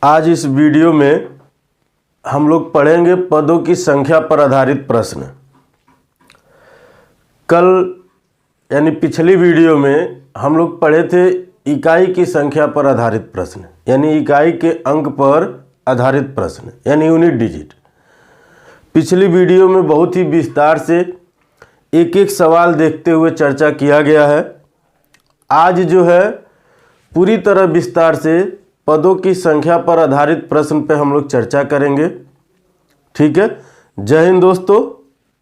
आज इस वीडियो में हम लोग पढ़ेंगे पदों की संख्या पर आधारित प्रश्न। कल यानी पिछली वीडियो में हम लोग पढ़े थे इकाई की संख्या पर आधारित प्रश्न, यानी इकाई के अंक पर आधारित प्रश्न, यानी यूनिट डिजिट। पिछली वीडियो में बहुत ही विस्तार से एक एक सवाल देखते हुए चर्चा किया गया है। आज जो है पूरी तरह विस्तार से पदों की संख्या पर आधारित प्रश्न पे हम लोग चर्चा करेंगे। ठीक है। जय हिंद दोस्तों,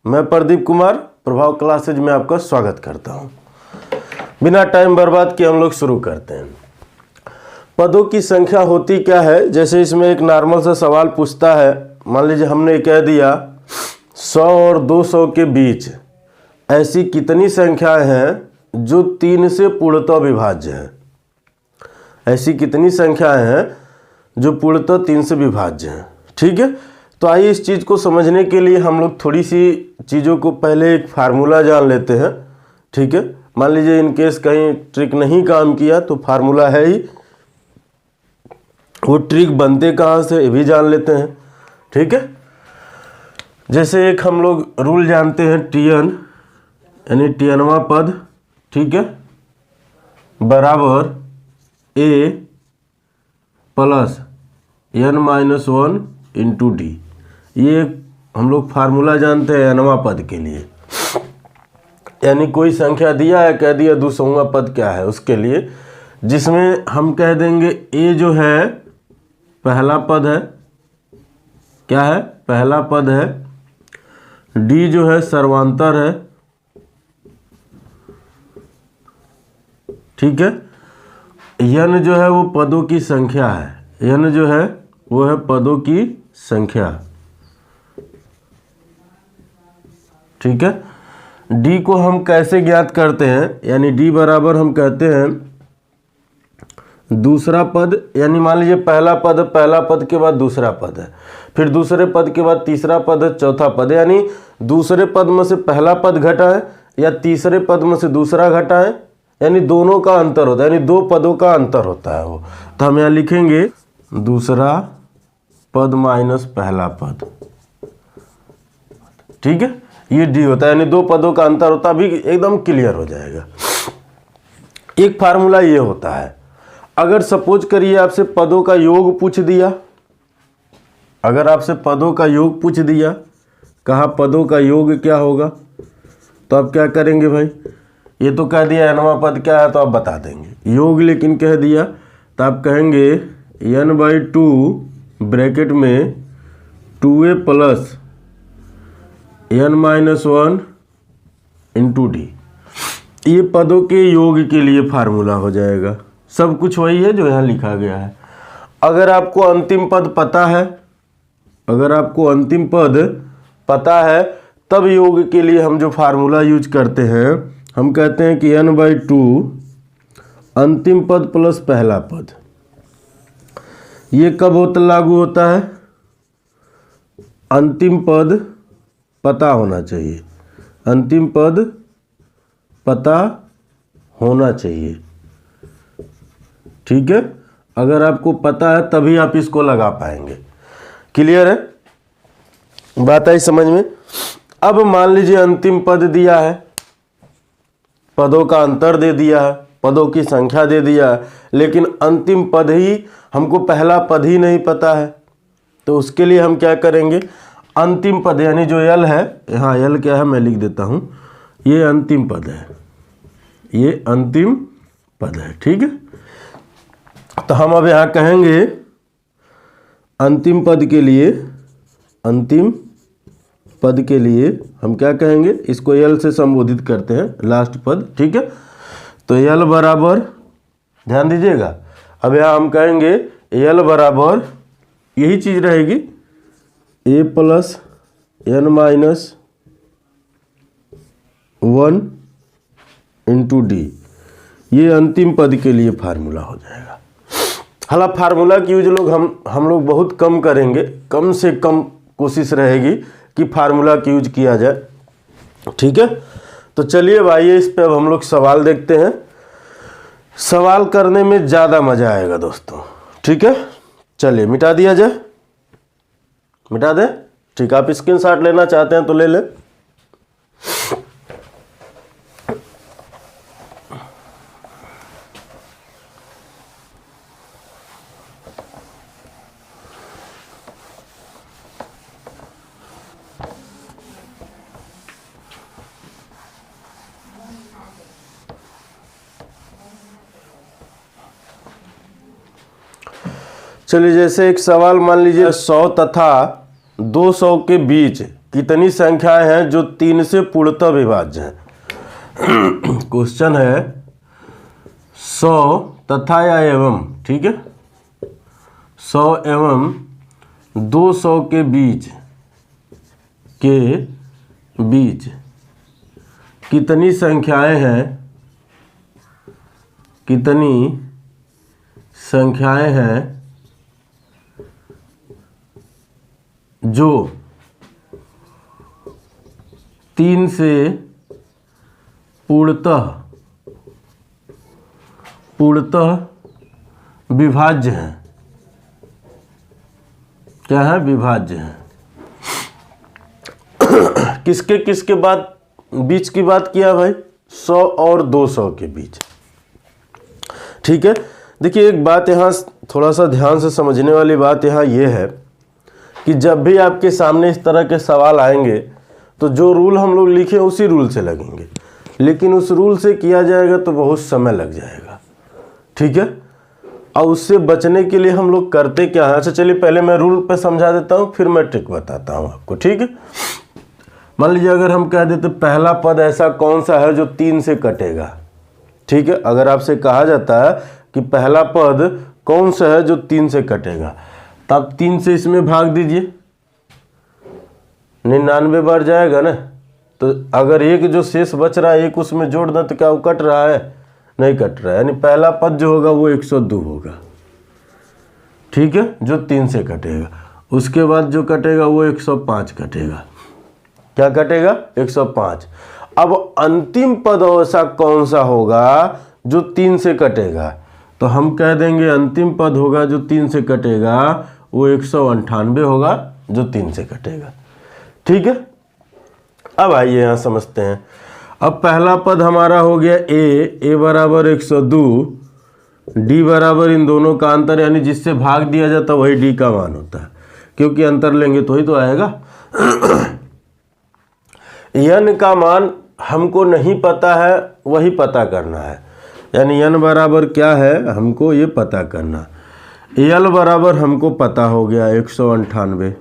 मैं प्रदीप कुमार प्रभाव क्लासेज में आपका स्वागत करता हूं। बिना टाइम बर्बाद किए हम लोग शुरू करते हैं। पदों की संख्या होती क्या है, जैसे इसमें एक नॉर्मल सा सवाल पूछता है। मान लीजिए हमने कह दिया 100 और 200 के बीच ऐसी कितनी संख्याएं हैं जो 3 से पूर्णतः विभाज्य है। ऐसी कितनी संख्याएं हैं जो पूर्णतः 3 से विभाज्य हैं। ठीक है। तो आइए इस चीज़ को समझने के लिए हम लोग थोड़ी सी चीज़ों को पहले एक फार्मूला जान लेते हैं। ठीक है। मान लीजिए इन केस कहीं ट्रिक नहीं काम किया तो फार्मूला है ही, वो ट्रिक बनते कहाँ से ये भी जान लेते हैं। ठीक है। जैसे एक हम लोग रूल जानते हैं Tn, यानी Tnवां पद, ठीक है, बराबर a plus n-1 into D. ये हम लोग फार्मूला जानते हैं nवां पद के लिए, यानी कोई संख्या दिया है, कह दिया 200वां पद क्या है उसके लिए, जिसमें हम कह देंगे a जो है पहला पद है, क्या है, पहला पद है, d जो है सर्वांतर है, ठीक है, n जो है वो पदों की संख्या है, n जो है वो है पदों की संख्या। ठीक है। d को हम कैसे ज्ञात करते हैं, यानी d बराबर हम कहते हैं दूसरा पद, यानी मान लीजिए पहला पद के बाद दूसरा पद है, फिर दूसरे पद के बाद तीसरा पद है, चौथा पद है, यानी दूसरे पद में से पहला पद घटा है या तीसरे पद में से दूसरा घटा है, यानी दोनों का अंतर होता है, यानी दो पदों का अंतर होता है वो। तो हम यहाँ लिखेंगे दूसरा पद माइनस पहला पद। ठीक है। ये डी होता है, यानी दो पदों का अंतर होता है। अभी एकदम क्लियर हो जाएगा। एक फार्मूला ये होता है, अगर सपोज करिए आपसे पदों का योग पूछ दिया, अगर आपसे पदों का योग पूछ दिया, कहा पदों का योग क्या होगा, तो आप क्या करेंगे भाई, ये तो कह दिया nवां पद क्या है तो आप बता देंगे। योग लेकिन कह दिया तो आप कहेंगे n/2 ब्रैकेट में 2a plus n-1 into D. ये पदों के योग के लिए फार्मूला हो जाएगा। सब कुछ वही है जो यहाँ लिखा गया है। अगर आपको अंतिम पद पता है, अगर आपको अंतिम पद पता है, तब योग के लिए हम जो फार्मूला यूज करते हैं, हम कहते हैं कि n/2 अंतिम पद प्लस पहला पद। ये कब लागू होता है, अंतिम पद पता होना चाहिए, अंतिम पद पता होना चाहिए। ठीक है। अगर आपको पता है तभी आप इसको लगा पाएंगे। क्लियर है, बात आई समझ में। अब मान लीजिए अंतिम पद दिया है, पदों का अंतर दे दिया है, पदों की संख्या दे दिया है, लेकिन अंतिम पद ही हमको पहला पद ही नहीं पता है, तो उसके लिए हम क्या करेंगे, अंतिम पद यानी जो यल है, यहाँ यल क्या है मैं लिख देता हूँ, ये अंतिम पद है, ये अंतिम पद है। ठीक है। तो हम अब यहाँ कहेंगे अंतिम पद के लिए, अंतिम पद के लिए हम क्या कहेंगे, इसको यल से संबोधित करते हैं, लास्ट पद। ठीक है। तो यल बराबर, ध्यान दीजिएगा, अब यहाँ हम कहेंगे यल बराबर यही चीज रहेगी a plus n-1 into D. ये अंतिम पद के लिए फार्मूला हो जाएगा। हालांकि फार्मूला की यूज लोग हम लोग बहुत कम करेंगे, कम से कम कोशिश रहेगी कि फार्मूला की यूज किया जाए। ठीक है। तो चलिए भाई इस पे अब हम लोग सवाल देखते हैं। सवाल करने में ज़्यादा मज़ा आएगा दोस्तों। ठीक है। चलिए मिटा दिया जाए, मिटा दे। ठीक, आप स्क्रीनशॉट लेना चाहते हैं तो ले ले। चलिए जैसे एक सवाल मान लीजिए 100 तथा 200 के बीच कितनी संख्याएं हैं जो 3 से पूर्णतः विभाज्य हैं। क्वेश्चन है 100 तथा या एवं, ठीक है, 100 एवं 200 के बीच कितनी संख्याएं हैं, कितनी संख्याएं हैं जो 3 से पूर्णतः विभाज्य हैं। क्या है? विभाज्य हैं। किसके किसके बीच की बात किया भाई? 100 और 200 के बीच। ठीक है, देखिए एक बात यहाँ थोड़ा सा ध्यान से समझने वाली बात यहाँ ये है कि जब भी आपके सामने इस तरह के सवाल आएंगे तो जो रूल हम लोग लिखे उसी रूल से लगेंगे, लेकिन उस रूल से किया जाएगा तो बहुत समय लग जाएगा। ठीक है, और उससे बचने के लिए हम लोग करते क्या है, अच्छा चलिए पहले मैं रूल पे समझा देता हूँ, फिर मैं ट्रिक बताता हूँ आपको। ठीक है, मान लीजिए अगर हम कह देते पहला पद ऐसा कौन सा है जो 3 से कटेगा। ठीक है, अगर आपसे कहा जाता है कि पहला पद कौन सा है जो 3 से कटेगा, तब 3 से इसमें भाग दीजिए, 99 बार जाएगा ना। तो अगर एक जो शेष बच रहा है एक उसमें जोड़ दें तो क्या वो कट रहा है? नहीं कट रहा है, यानी पहला पद जो होगा वो 102 होगा। ठीक है, जो 3 से कटेगा। उसके बाद जो कटेगा वो 105 कटेगा। क्या कटेगा? 105। अब अंतिम पद ऐसा कौन सा होगा जो 3 से कटेगा, तो हम कह देंगे अंतिम पद होगा जो 3 से कटेगा वो 198 होगा जो 3 से कटेगा। ठीक है, अब आइए यहाँ समझते हैं। अब पहला पद हमारा हो गया ए बराबर 102, डी बराबर इन दोनों का अंतर, यानी जिससे भाग दिया जाता वही डी का मान होता है, क्योंकि अंतर लेंगे तो ही तो आएगा। n का मान हमको नहीं पता है, वही पता करना है, यानी n बराबर क्या है हमको ये पता करना। एल बराबर हमको पता हो गया 198,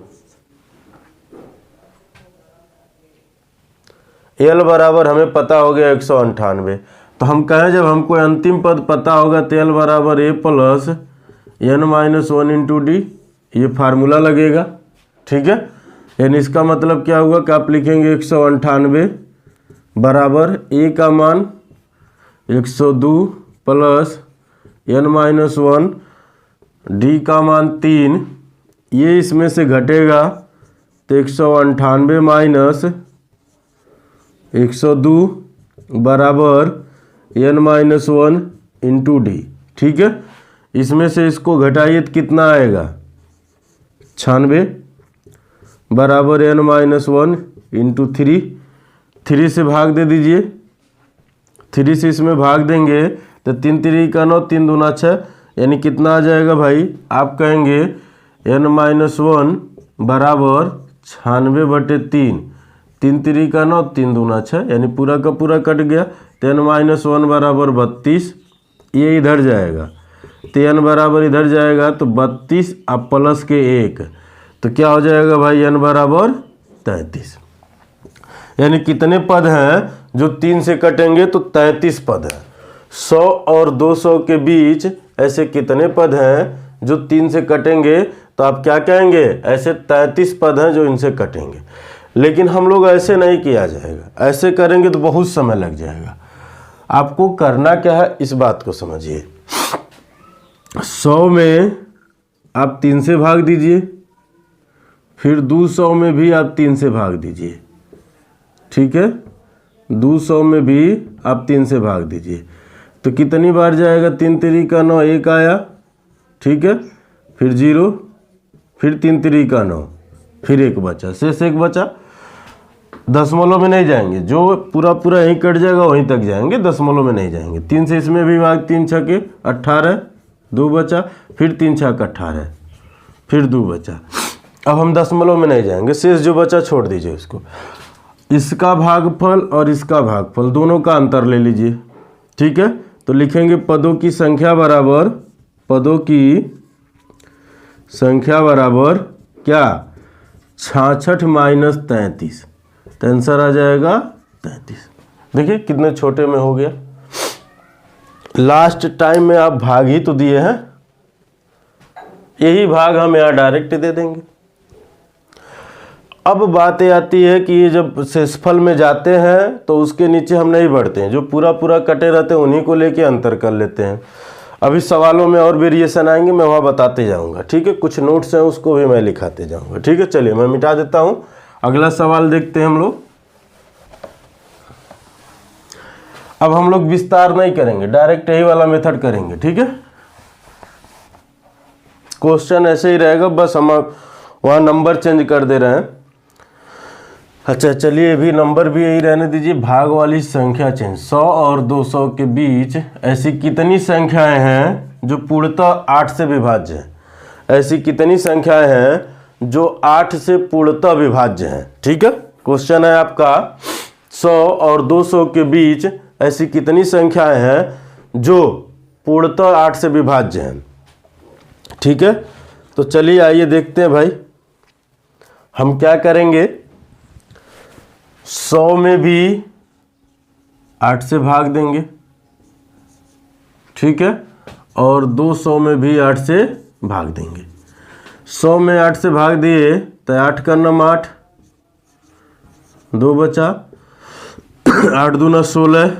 एल बराबर हमें पता हो गया 198। तो हम कहें जब हमको अंतिम पद पता होगा तो एल बराबर ए प्लस n-1 इंटू डी, ये फार्मूला लगेगा। ठीक है, यानी इसका मतलब क्या हुआ कि आप लिखेंगे 198 बराबर ए का मान 102 प्लस n-1 डी का मान 3, ये इसमें से घटेगा तो 198 माइनस 102 बराबर n-1 इंटू डी। ठीक है, इसमें से इसको घटाइए तो कितना आएगा? 96 बराबर n-1 इंटू 3 से भाग दे दीजिए, 3 से इसमें भाग देंगे तो 3 3 का 9, 3 दूना 6, यानी कितना आ जाएगा भाई? आप कहेंगे n-1 बराबर 96/3, 3 3 का 9, 3 दूना 6, यानी पूरा का पूरा कट गया। तो n-1 बराबर 32, ये इधर जाएगा तो n बराबर इधर जाएगा तो 32 अब प्लस के 1, तो क्या हो जाएगा भाई? n बराबर 33। यानी कितने पद हैं जो 3 से कटेंगे? तो 33 पद हैं। 100 और 200 के बीच ऐसे कितने पद हैं जो 3 से कटेंगे? तो आप क्या कहेंगे? ऐसे 33 पद हैं जो इनसे कटेंगे। लेकिन हम लोग ऐसे नहीं किया जाएगा, ऐसे करेंगे तो बहुत समय लग जाएगा। आपको करना क्या है इस बात को समझिए। 100 में आप 3 से भाग दीजिए, फिर 200 में भी आप 3 से भाग दीजिए। ठीक है, 200 में भी आप 3 से भाग दीजिए तो कितनी बार जाएगा? 3 3 का 9, 1 आया। ठीक है, फिर 0, फिर 3 3 का 9, फिर 1 बचा, शेष 1 बचा। दशमलव में नहीं जाएंगे, जो पूरा पूरा यहीं कट जाएगा वहीं तक जाएंगे, दशमलव में नहीं जाएंगे। 3 से इसमें भी भाग, 3 छके 18, 2 बचा, फिर 3 छक 18, फिर 2 बचा। अब हम दशमलव में नहीं जाएंगे, शेष जो बचा छोड़ दीजिए उसको। इसका भागफल और इसका भागफल दोनों का अंतर ले लीजिए, ठीक है। तो लिखेंगे पदों की संख्या बराबर, पदों की संख्या बराबर क्या, 66 माइनस 33, तो आंसर आ जाएगा 33। देखिए कितने छोटे में हो गया। लास्ट टाइम में आप भाग ही तो दिए हैं, यही भाग हम यहाँ डायरेक्ट दे देंगे। अब बात ये आती है कि ये जब शेषफल में जाते हैं तो उसके नीचे हम नहीं बढ़ते हैं, जो पूरा पूरा कटे रहते हैं उन्हीं को लेके अंतर कर लेते हैं। अभी सवालों में और वेरिएशन आएंगे, मैं वहाँ बताते जाऊँगा, ठीक है। कुछ नोट्स हैं उसको भी मैं लिखाते जाऊँगा, ठीक है। चलिए मैं मिटा देता हूँ, अगला सवाल देखते हैं हम लोग। अब हम लोग विस्तार नहीं करेंगे, डायरेक्ट यही वाला मेथड करेंगे, ठीक है। क्वेश्चन ऐसे ही रहेगा, बस हम वहाँ नंबर चेंज कर दे रहे हैं। अच्छा चलिए, अभी नंबर भी यही रहने दीजिए। भाग वाली संख्या चेंज, 100 और 200 के बीच ऐसी कितनी संख्याएं हैं जो पूर्णतः 8 से विभाज्य हैं। ऐसी कितनी संख्याएं हैं जो 8 से पूर्णतः विभाज्य हैं, ठीक है। क्वेश्चन है आपका, 100 और 200 के बीच ऐसी कितनी संख्याएं हैं जो पूर्णतः 8 से विभाज्य हैं, ठीक है। तो चलिए आइए देखते हैं भाई, हम क्या करेंगे। 100 में भी 8 से भाग देंगे, ठीक है, और 200 में भी 8 से भाग देंगे। 100 में 8 से भाग दिए तो 8 का नम 8, 2 बचा, 8 दूना 16,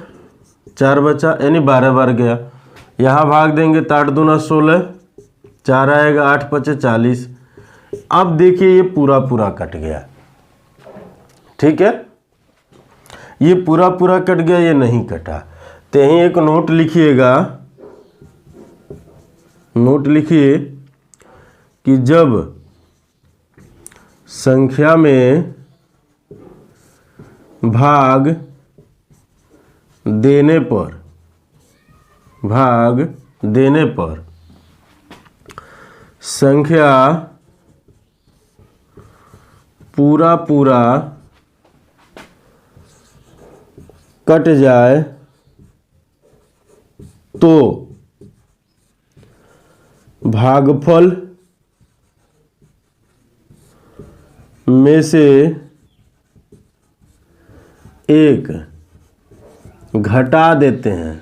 4 बचा, यानी 12 बार गया। यहाँ भाग देंगे तो 8 दूना 16, 4 आएगा, 8 पचे 40। अब देखिए ये पूरा पूरा कट गया, ठीक है। ये पूरा पूरा कट गया, ये नहीं कटा, तो यहीं एक नोट लिखिएगा। नोट लिखिए कि जब संख्या में भाग देने पर संख्या पूरा पूरा कट जाए तो भागफल में से एक घटा देते हैं।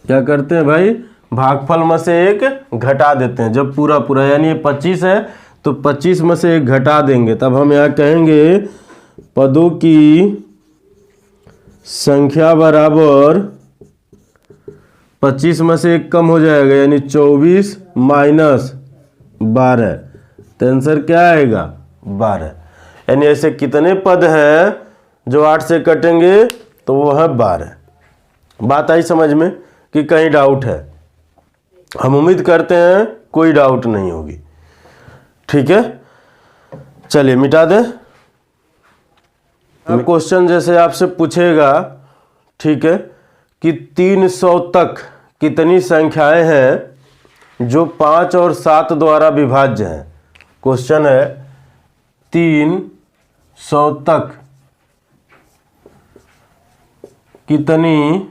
क्या करते हैं भाई, भागफल में से एक घटा देते हैं। जब पूरा पूरा, यानी ये 25 है तो 25 में से एक घटा देंगे, तब हम यहाँ कहेंगे पदों की संख्या बराबर 25 में से एक कम हो जाएगा, यानी 24 माइनस 12, तो आंसर क्या आएगा 12। यानी ऐसे कितने पद हैं जो 8 से कटेंगे, तो वो है 12। बात आई समझ में कि कहीं डाउट है? हम उम्मीद करते हैं कोई डाउट नहीं होगी, ठीक है। चलिए मिटा दें। क्वेश्चन जैसे आपसे पूछेगा, ठीक है, कि 300 तक कितनी संख्याएं हैं जो 5 और 7 द्वारा विभाज्य हैं। क्वेश्चन है 300 तक कितनी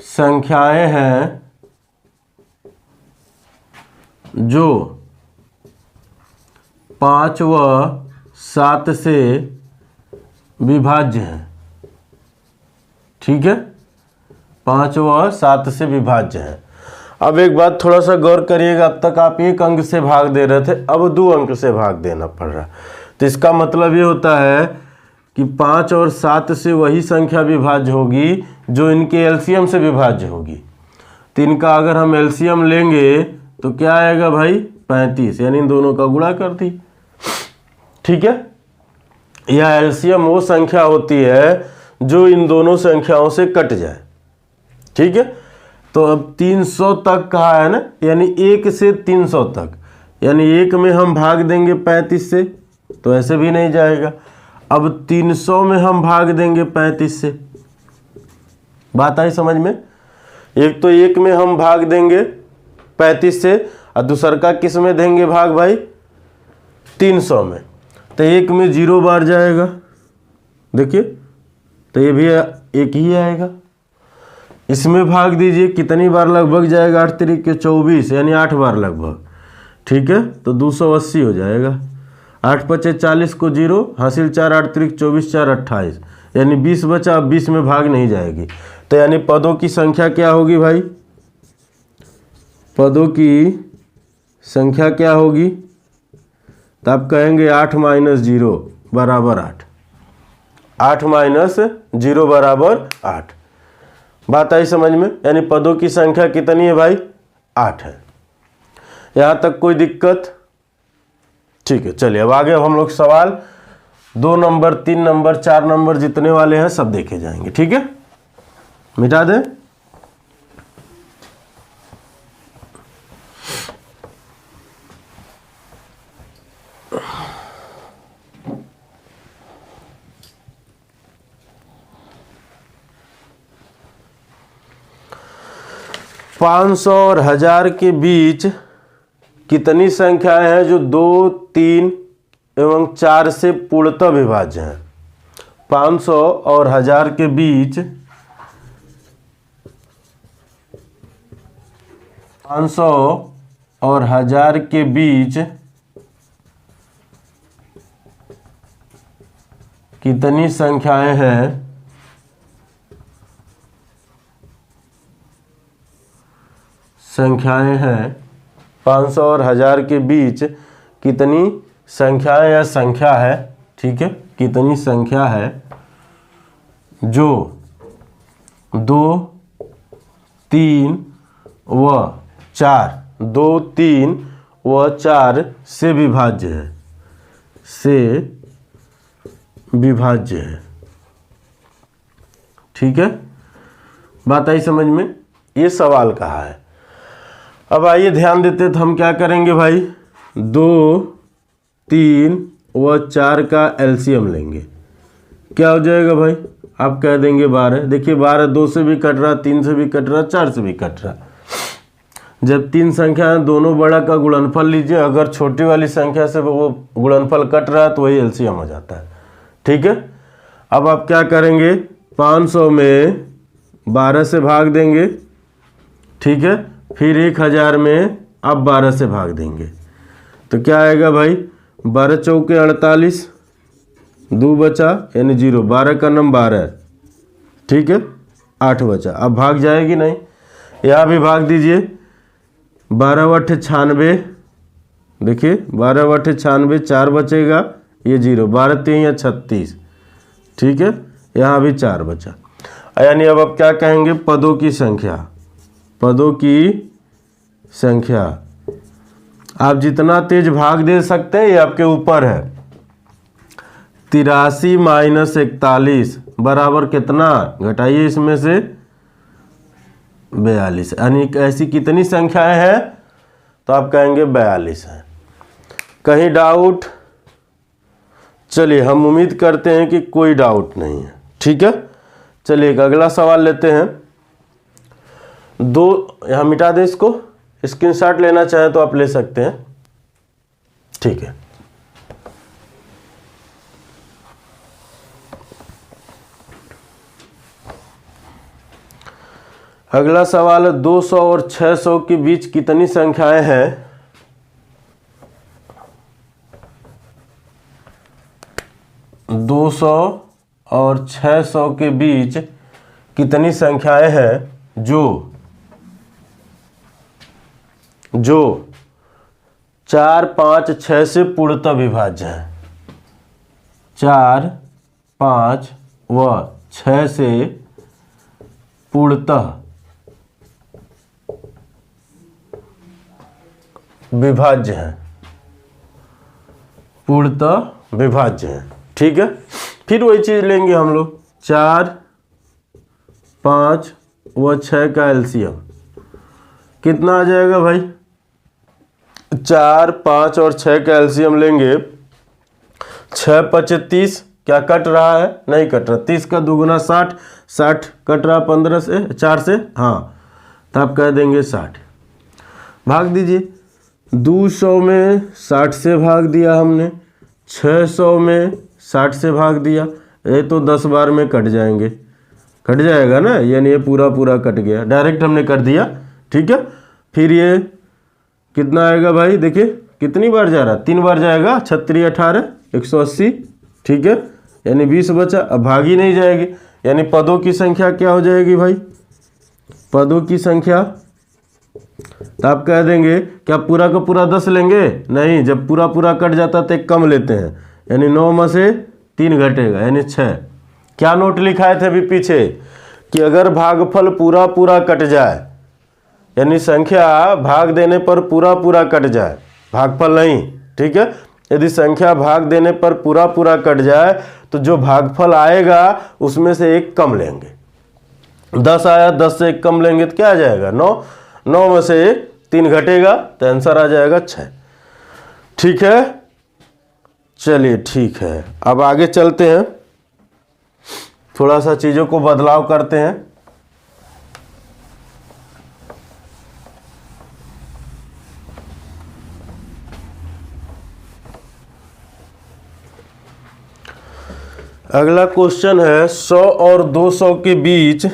संख्याएं हैं जो 5 व 7 से विभाज्य हैं, ठीक है। 5 व 7 से विभाज्य हैं। अब एक बात थोड़ा सा गौर करिएगा, अब तक आप 1 अंक से भाग दे रहे थे, अब 2 अंक से भाग देना पड़ रहा। तो इसका मतलब ये होता है कि 5 और 7 से वही संख्या विभाज्य होगी जो इनके एलसीएम से विभाज्य होगी। तो इनका अगर हम एलसीएम लेंगे तो क्या आएगा भाई 35, यानी इन दोनों का गुणा कर दी, ठीक है। यह एलसीएम वो संख्या होती है जो इन दोनों संख्याओं से कट जाए, ठीक है। तो अब 300 तक कहा है ना, यानी 1 से 300 तक, यानी 1 में हम भाग देंगे 35 से, तो ऐसे भी नहीं जाएगा। अब 300 में हम भाग देंगे 35 से। बात आई समझ में? एक तो 1 में हम भाग देंगे 35 से और दूसर का किस में देंगे भाग भाई? 300 में। तो 1 में 0 बार जाएगा, देखिए, तो ये भी 1 ही आएगा। इसमें भाग दीजिए, कितनी बार लगभग जाएगा? 8 तरीके 24, यानी 8 बार लगभग। ठीक है, तो 280 हो जाएगा। 8 पचे 40 को 0, हासिल 4, 8 तरीक 24, 4 28, यानी 20 बचा। अब 20 में भाग नहीं जाएगी, तो यानी पदों की संख्या क्या होगी भाई? पदों की संख्या क्या होगी? तो आप कहेंगे 8 माइनस 0 बराबर 8। 8 माइनस 0 बराबर 8। बात आई समझ में? यानी पदों की संख्या कितनी है भाई? 8 है। यहाँ तक कोई दिक्कत? ठीक है, चलिए अब आगे हम लोग सवाल 2 नंबर, 3 नंबर, 4 नंबर जितने वाले हैं सब देखे जाएंगे। ठीक है, मिटा दें। पाँच सौ और 1000 के बीच कितनी संख्याएं हैं जो 2, 3 एवं 4 से पूर्णतः विभाज्य हैं? 500 और 1000 के बीच 500 और 1000 के बीच कितनी संख्याएं हैं संख्याएं हैं 500 और 1000 के बीच कितनी संख्याएं या संख्या है? ठीक है, कितनी संख्या है जो 2, 3 व 4, 2, 3 व 4 से विभाज्य है, से विभाज्य है। ठीक है, बात आई समझ में? ये सवाल कहा है। अब आइए ध्यान देते, तो हम क्या करेंगे भाई? 2, 3 व 4 का एलसीएम लेंगे। क्या हो जाएगा भाई? आप कह देंगे 12। देखिए 12 2 से भी कट रहा, 3 से भी कट रहा, 4 से भी कट रहा। जब 3 संख्या है, दोनों बड़ा का गुणनफल लीजिए। अगर छोटी वाली संख्या से वो गुणनफल कट रहा है तो वही एलसीएम हो जाता है। ठीक है, अब आप क्या करेंगे? 500 में 12 से भाग देंगे। ठीक है, फिर 1000 में आप 12 से भाग देंगे, तो क्या आएगा भाई? 12 चौके 48, 2 बचा यानी 0, 12 का नम 12 है। ठीक है, 8 बचा। अब भाग जाएगी नहीं, यहाँ भी भाग दीजिए। 12 व 98, देखिए 12 व 98, 4 बचेगा, ये 0, 12 3 36। ठीक है, यहाँ भी 4 बचा। यानी अब आप क्या कहेंगे? पदों की संख्या। पदों की संख्या आप जितना तेज भाग दे सकते हैं ये आपके ऊपर है। 83 माइनस 41 बराबर कितना? घटाइए इसमें से 42। यानी ऐसी कितनी संख्याएं हैं? तो आप कहेंगे 42 है। कहीं डाउट? चलिए, हम उम्मीद करते हैं कि कोई डाउट नहीं है। ठीक है, चलिए एक अगला सवाल लेते हैं। 2, यहाँ मिटा दें इसको, स्क्रीनशॉट लेना चाहें तो आप ले सकते हैं। ठीक है, अगला सवाल है 200 और 600 के बीच कितनी संख्याएं हैं? 200 और 600 के बीच कितनी संख्याएं हैं जो 4, 5, 6 से पूर्णतः विभाज्य है? 4, 5 व 6 से पूर्णतः विभाज्य है। पूर्णतः विभाज्य है। ठीक है, फिर वही चीज लेंगे हम लोग। 4, 5 व 6 का एलसीएम। कितना आ जाएगा भाई, 4, 5 और 6 का एलसीएम लेंगे, 6 पचे 30, क्या कट रहा है, नहीं कट रहा, 30 का दुगुना 60, 60 कट रहा 15 से 4 से, हाँ तो आप कह देंगे 60। भाग दीजिए, 200 में 60 से भाग दिया हमने, 600 में 60 से भाग दिया, ये तो 10 बार में कट जाएंगे, कट जाएगा ना, यानी ये पूरा पूरा कट गया, डायरेक्ट हमने कर दिया, ठीक है। फिर ये कितना आएगा भाई, देखिए कितनी बार जा रहा, 3 बार जाएगा, 36 18 180, ठीक है, यानी 20 बचा, अब भागी नहीं जाएगी, यानी पदों की संख्या क्या हो जाएगी भाई, पदों की संख्या, तो आप कह देंगे क्या पूरा का पूरा 10 लेंगे, नहीं, जब पूरा पूरा कट जाता तो एक कम लेते हैं, यानी 9 में से 3 घटेगा, यानी 6। क्या नोट लिखाए थे अभी पीछे कि अगर भागफल पूरा पूरा कट जाए, यानी संख्या भाग देने पर पूरा पूरा कट जाए, भागफल नहीं, ठीक है, यदि संख्या भाग देने पर पूरा पूरा कट जाए तो जो भागफल आएगा उसमें से एक कम लेंगे। 10 आया, 10 से एक कम लेंगे तो क्या आ जाएगा, 9, 9 में से 3 घटेगा तो आंसर आ जाएगा 6, ठीक है। चलिए ठीक है, अब आगे चलते हैं, थोड़ा सा चीज़ों को बदलाव करते हैं। अगला क्वेश्चन है 100 और 200 के बीच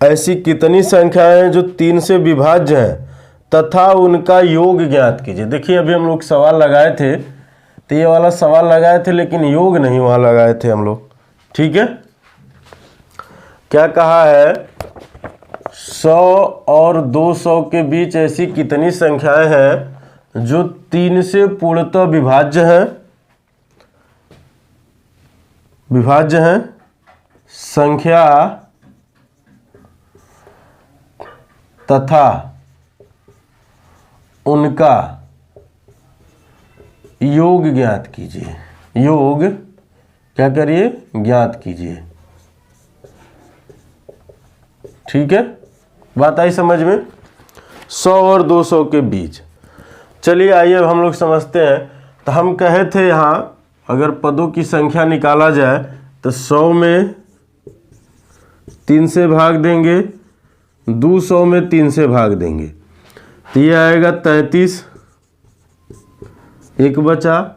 ऐसी कितनी संख्याएं हैं जो 3 से विभाज्य हैं तथा उनका योग ज्ञात कीजिए। देखिए अभी हम लोग सवाल लगाए थे, तो ये वाला सवाल लगाए थे लेकिन योग नहीं वहाँ लगाए थे हम लोग, ठीक है। क्या कहा है, 100 और 200 के बीच ऐसी कितनी संख्याएं हैं जो 3 से पूर्णतः विभाज्य हैं, विभाज्य हैं, संख्या तथा उनका योग ज्ञात कीजिए। योग क्या करिए, ज्ञात कीजिए, ठीक है, बात आई समझ में। 100 और 200 के बीच, चलिए आइए अब हम लोग समझते हैं। तो हम कहे थे यहाँ अगर पदों की संख्या निकाला जाए तो 100 में 3 से भाग देंगे, 200 में 3 से भाग देंगे, तो ये आएगा 33, एक बचा,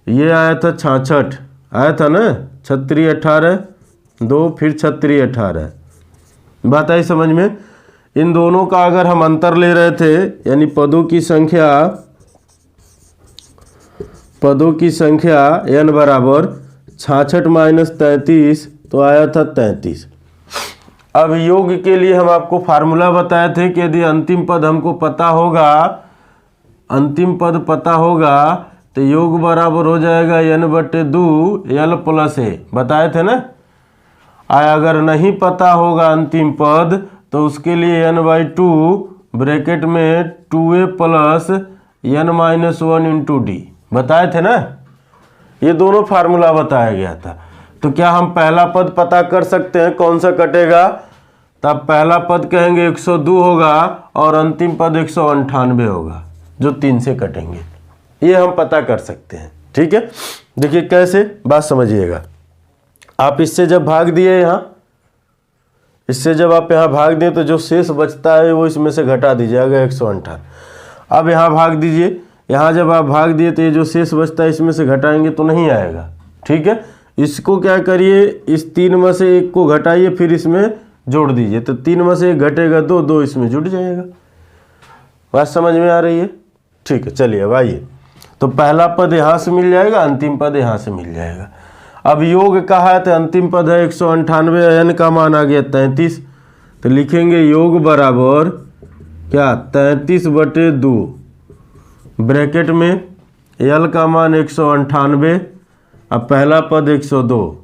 ये आया था 66, आया था ना, 36 18 2, फिर 36 18, बात आई समझ में। इन दोनों का अगर हम अंतर ले रहे थे, यानी पदों की संख्या n बराबर 66 माइनस 33, तो आया था 33। अब योग के लिए हम आपको फार्मूला बताए थे कि यदि अंतिम पद हमको पता होगा, अंतिम पद पता होगा तो योग बराबर हो जाएगा n/2 l + a, बताए थे ना। अगर नहीं पता होगा अंतिम पद तो उसके लिए n/2 ब्रैकेट में 2a + n-1 × d, बताए थे ना। ये दोनों फार्मूला बताया गया था। तो क्या हम पहला पद पता कर सकते हैं कौन सा कटेगा, तब पहला पद कहेंगे 102 होगा और अंतिम पद 198 होगा, जो 3 से कटेंगे, ये हम पता कर सकते हैं, ठीक है। देखिए कैसे, बात समझिएगा। आप इससे जब भाग दिए, यहाँ इससे जब आप यहाँ भाग दें तो जो शेष बचता है वो इसमें से घटा दीजिएगा 158। अब यहाँ भाग दीजिए, यहाँ जब आप भाग दिए तो ये जो शेष बचता है इसमें से घटाएंगे तो नहीं आएगा, ठीक है। इसको क्या करिए, इस 3 में से 1 को घटाइए, फिर इसमें जोड़ दीजिए, तो 3 में से 1 घटेगा 2, 2 इसमें जुड़ जाएगा। बात समझ में आ रही है, ठीक है। चलिए अब आइए, तो पहला पद यहाँ से मिल जाएगा, अंतिम पद यहाँ से मिल जाएगा। अब योग कहा है तो अंतिम पद है 198, n का मान आ गया 33, तो लिखेंगे योग बराबर क्या, 33/2, ब्रैकेट में l का मान 198, अब पहला पद 102,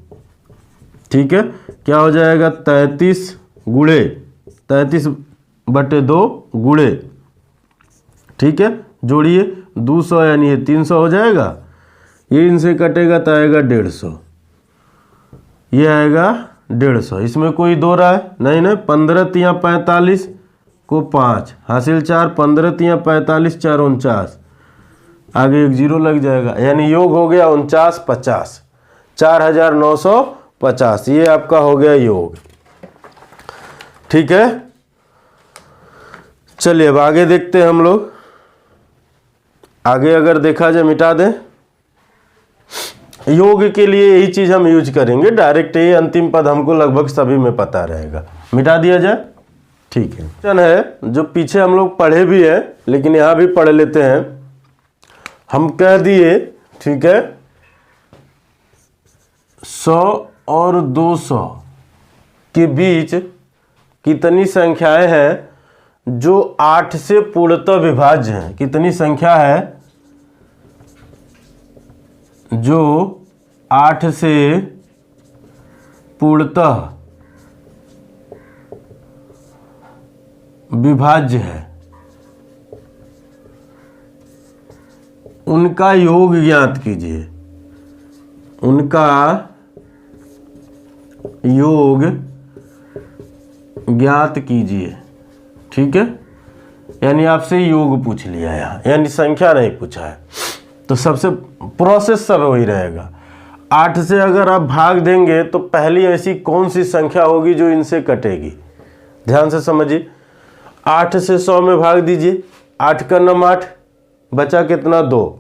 ठीक है। क्या हो जाएगा, 33/2 गुणे, ठीक है, जोड़िए 200 यानी ये 300 हो जाएगा, ये इनसे कटेगा तो आएगा 150, ये आएगा 150, इसमें कोई दो राय नहीं ना। 15 × 45 को 5 हासिल 4, 15 तिया 45, 4 49, आगे एक जीरो लग जाएगा, यानी योग हो गया 49 50, 4950। ये आपका हो गया योग। ठीक है, चलिए अब आगे देखते हैं हम लोग। आगे अगर देखा जाए, मिटा दें, योग के लिए यही चीज हम यूज करेंगे डायरेक्ट। ये अंतिम पद हमको लगभग सभी में पता रहेगा, मिटा दिया जाए। ठीक है, क्वेश्चन है जो पीछे हम लोग पढ़े भी है, लेकिन यहां भी पढ़ लेते हैं। हम कह दिए, ठीक है, 100 और 200 के बीच कितनी संख्याएं हैं जो 8 से पूर्णतः विभाज्य हैं। कितनी संख्या है जो 8 से पूर्णतः विभाज्य है, उनका योग ज्ञात कीजिए। उनका योग ज्ञात कीजिए। ठीक है, यानी आपसे योग पूछ लिया यहाँ, यानी संख्या नहीं पूछा है, तो सबसे प्रोसेस सब वही रहेगा। 8 से अगर आप भाग देंगे तो पहली ऐसी कौन सी संख्या होगी जो इनसे कटेगी। ध्यान से समझिए, 8 से 100 में भाग दीजिए, 8 का नम 8, बचा कितना 2,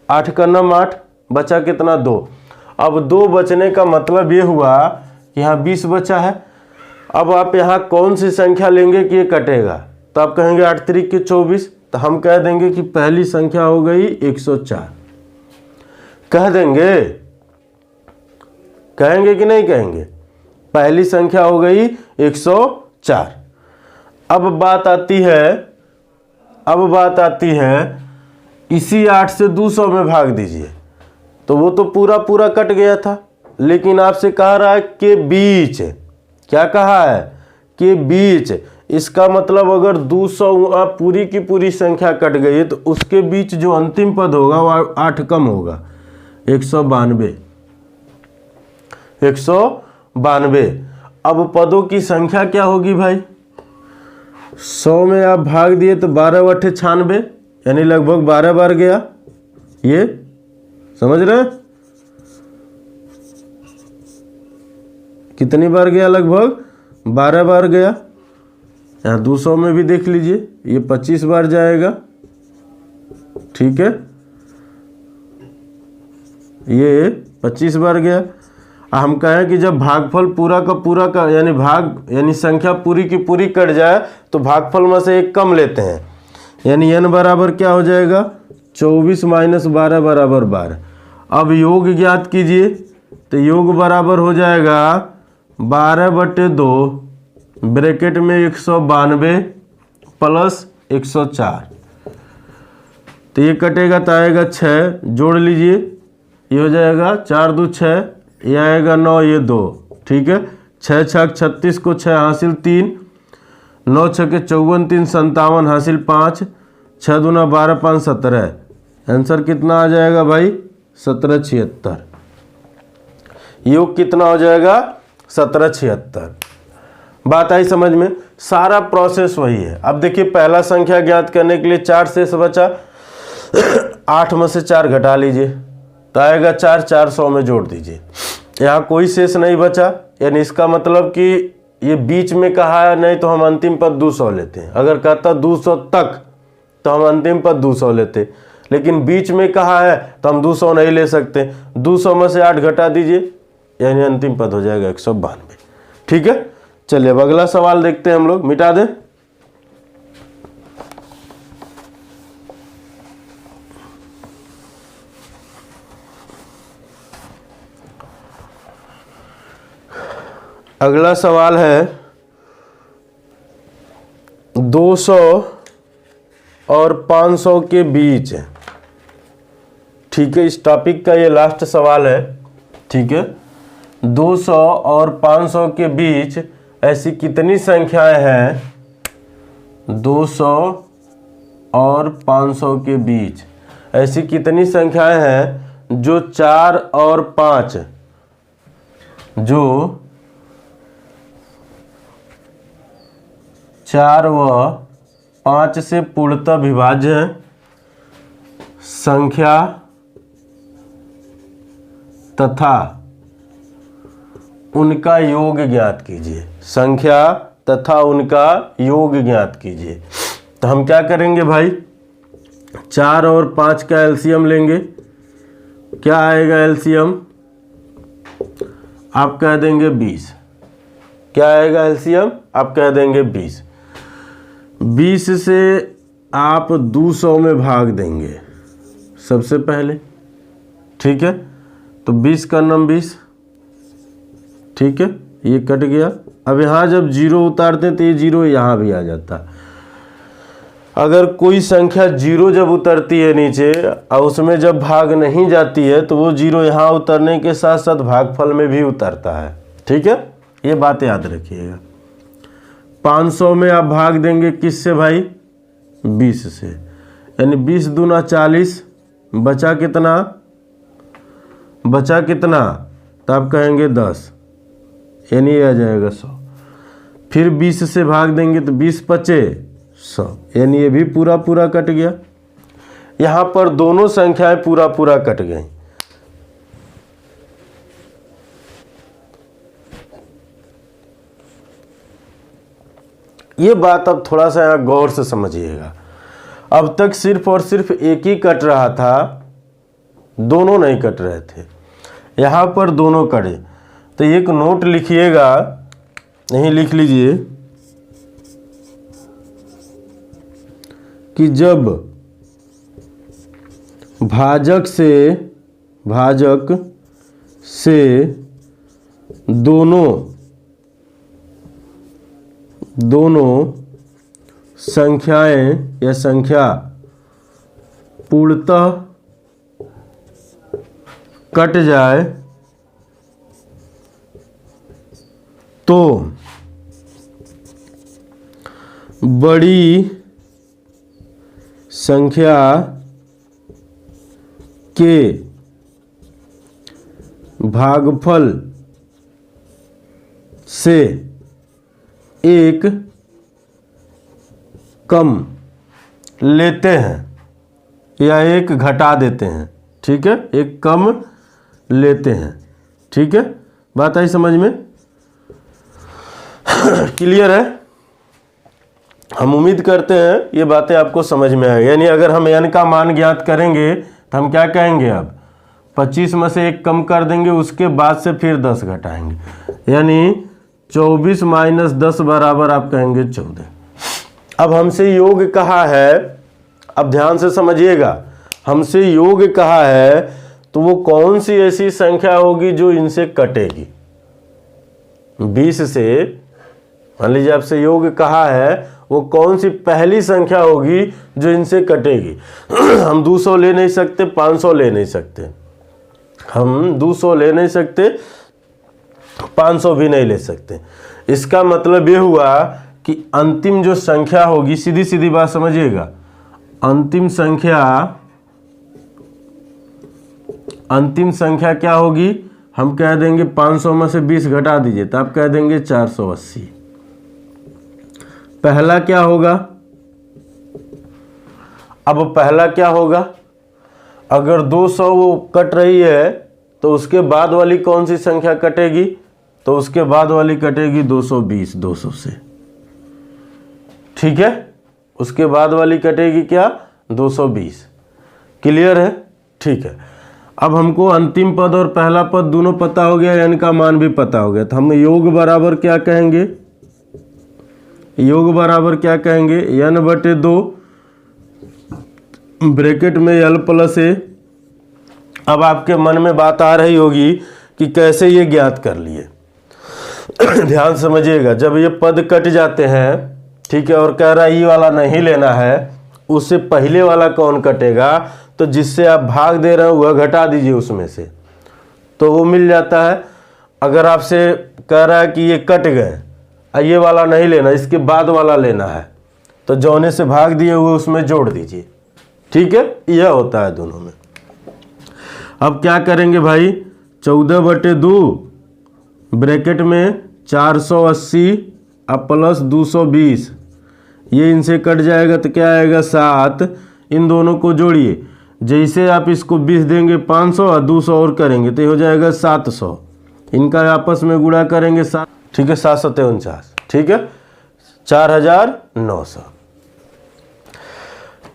8 का नम 8, बचा कितना 2। अब 2 बचने का मतलब ये हुआ कि यहाँ 20 बचा है। अब आप यहाँ कौन सी संख्या लेंगे कि ये कटेगा, तो आप कहेंगे 8 त्रिक के 24, तो हम कह देंगे कि पहली संख्या हो गई 104। कह देंगे, कहेंगे कि नहीं कहेंगे, पहली संख्या हो गई 104। अब बात आती है इसी 8 से 200 में भाग दीजिए, तो वो तो पूरा पूरा कट गया था, लेकिन आपसे कह रहा है के बीच। क्या कहा है, के बीच। इसका मतलब अगर 200 पूरी की पूरी संख्या कट गई तो उसके बीच जो अंतिम पद होगा वो 8 कम होगा, 192। 192। अब पदों की संख्या क्या होगी भाई, 100 में आप भाग दिए तो 12 बटे 96, यानी लगभग 12 बार गया। ये समझ रहे हैं, कितनी बार गया, लगभग 12 बार गया। यहाँ 200 में भी देख लीजिए, ये 25 बार जाएगा। ठीक है, ये 25 बार गया। हम कहें कि जब भागफल पूरा का यानी यानी संख्या पूरी की पूरी कट जाए तो भागफल में से एक कम लेते हैं, यानी n बराबर क्या हो जाएगा, 24 माइनस 12 बराबर 12। अब योग ज्ञात कीजिए, तो योग बराबर हो जाएगा 12 बटे 2 ब्रैकेट में 192 प्लस 104, तो ये कटेगा तो आएगा 6, जोड़ लीजिए, ये हो जाएगा 4 2 6, ये आएगा 9, ये 2। ठीक है, 6 6 36 को 6 हासिल 3, 9 6 के 54 3 57 हासिल 5, 6 दूना 12 5 17। आंसर कितना आ जाएगा भाई, 1776। योग कितना हो जाएगा, 1776। बात आई समझ में, सारा प्रोसेस वही है। अब देखिए, पहला संख्या ज्ञात करने के लिए 4 शेष बचा, 8 में से 4 घटा लीजिए तो आएगा 4, 400 में जोड़ दीजिए। यहाँ कोई शेष नहीं बचा, यानी इसका मतलब कि ये बीच में कहा है, नहीं तो हम अंतिम पद 200 लेते हैं। अगर कहता 200 तक तो हम अंतिम पद 200 लेते, लेकिन बीच में कहा है तो हम 200 नहीं ले सकते। 200 में से 8 घटा दीजिए, यानी अंतिम पद हो जाएगा 192। ठीक है, चलिए अब अगला सवाल देखते हैं हम लोग, मिटा दें। अगला सवाल है 200 और 500 के बीच। ठीक है, इस टॉपिक का ये लास्ट सवाल है। ठीक है, 200 और 500 के बीच ऐसी कितनी संख्याएं हैं, 200 और 500 के बीच ऐसी कितनी संख्याएं हैं जो 4 और 5, जो 4 व 5 से पूर्णतः विभाज्य संख्या तथा उनका योग ज्ञात कीजिए। संख्या तथा उनका योग ज्ञात कीजिए। तो हम क्या करेंगे भाई, 4 और 5 का एलसीएम लेंगे। क्या आएगा एलसीएम? आप कह देंगे 20। क्या आएगा एलसीएम? आप कह देंगे 20। 20 से आप 200 में भाग देंगे सबसे पहले, ठीक है। तो 20 का नम 20, ठीक है, ये कट गया। अब यहाँ जब जीरो उतारते हैं तो ये जीरो यहाँ भी आ जाता। अगर कोई संख्या जीरो जब उतरती है नीचे और उसमें जब भाग नहीं जाती है तो वो जीरो यहाँ उतरने के साथ साथ भागफल में भी उतरता है, ठीक है। ये बात याद रखिएगा। 500 में आप भाग देंगे किससे भाई? 20 से, यानी 20 दूना 40, बचा कितना? बचा कितना? तो आप कहेंगे 10, यानी ये आ जाएगा 100। फिर 20 से भाग देंगे तो 20 पचे 100, यानी ये भी पूरा पूरा कट गया। यहाँ पर दोनों संख्याएं पूरा पूरा कट गई। ये बात अब थोड़ा सा यहाँ गौर से समझिएगा। अब तक सिर्फ और सिर्फ एक ही कट रहा था, दोनों नहीं कट रहे थे। यहाँ पर दोनों कटे। तो एक नोट लिखिएगा, नहीं लिख लीजिए कि जब भाजक से दोनों संख्याएं या संख्या पूर्णतः कट जाए तो बड़ी संख्या के भागफल से एक कम लेते हैं या एक घटा देते हैं, ठीक है। एक कम लेते हैं, ठीक है। बात आई समझ में? क्लियर है? हम उम्मीद करते हैं ये बातें आपको समझ में आएगी। यानी अगर हम n का मान ज्ञात करेंगे तो हम क्या कहेंगे? अब 25 में से एक कम कर देंगे, उसके बाद से फिर 10 घटाएंगे, यानी 24 माइनस 10 बराबर आप कहेंगे 14। अब हमसे योग कहा है, अब ध्यान से समझिएगा, हमसे योग कहा है तो वो कौन सी ऐसी संख्या होगी जो इनसे कटेगी? 20 से मान लीजिए आपसे योग कहा है, वो कौन सी पहली संख्या होगी जो इनसे कटेगी? हम 200 ले नहीं सकते, 500 ले नहीं सकते, हम 200 ले नहीं सकते, 500 भी नहीं ले सकते। इसका मतलब ये हुआ कि अंतिम जो संख्या होगी, सीधी सीधी बात समझिएगा, अंतिम संख्या क्या होगी? हम कह देंगे 500 में से 20 घटा दीजिए तो आप कह देंगे 480। पहला क्या होगा? अब पहला क्या होगा? अगर 200 वो कट रही है तो उसके बाद वाली कौन सी संख्या कटेगी? तो उसके बाद वाली कटेगी 220, 200 से, ठीक है। उसके बाद वाली कटेगी क्या? 220। क्लियर है? ठीक है। अब हमको अंतिम पद और पहला पद दोनों पता हो गया, n का मान भी पता हो गया, तो हम योग बराबर क्या कहेंगे? योग बराबर क्या कहेंगे? n/2 ब्रैकेट में l प्लस a। अब आपके मन में बात आ रही होगी कि कैसे ये ज्ञात कर लिए। ध्यान समझिएगा, जब ये पद कट जाते हैं, ठीक है, और कह रहा है ये वाला नहीं लेना है, उससे पहले वाला कौन कटेगा? तो जिससे आप भाग दे रहे हो वह घटा दीजिए उसमें से, तो वो मिल जाता है। अगर आपसे कह रहा है कि ये कट गए, ये वाला नहीं लेना, इसके बाद वाला लेना है, तो जौने से भाग दिए हुए उसमें जोड़ दीजिए, ठीक है। यह होता है दोनों में। अब क्या करेंगे भाई? 14/2 ब्रैकेट में 480 अब प्लस 220 ये इनसे कट जाएगा तो क्या आएगा 7, इन दोनों को जोड़िए, जैसे आप इसको 20 देंगे 500 और 200 और करेंगे तो ये हो जाएगा 700, इनका आपस में गुणा करेंगे 7, ठीक है 7 7 49, ठीक है 4900।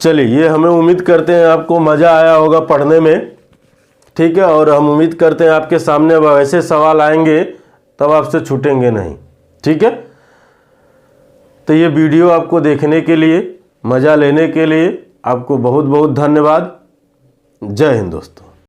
चलिए, ये हमें उम्मीद करते हैं आपको मज़ा आया होगा पढ़ने में, ठीक है, और हम उम्मीद करते हैं आपके सामने अब ऐसे सवाल आएंगे तब आपसे छूटेंगे नहीं, ठीक है। तो ये वीडियो आपको देखने के लिए, मज़ा लेने के लिए आपको बहुत बहुत धन्यवाद। जय हिंद दोस्तों।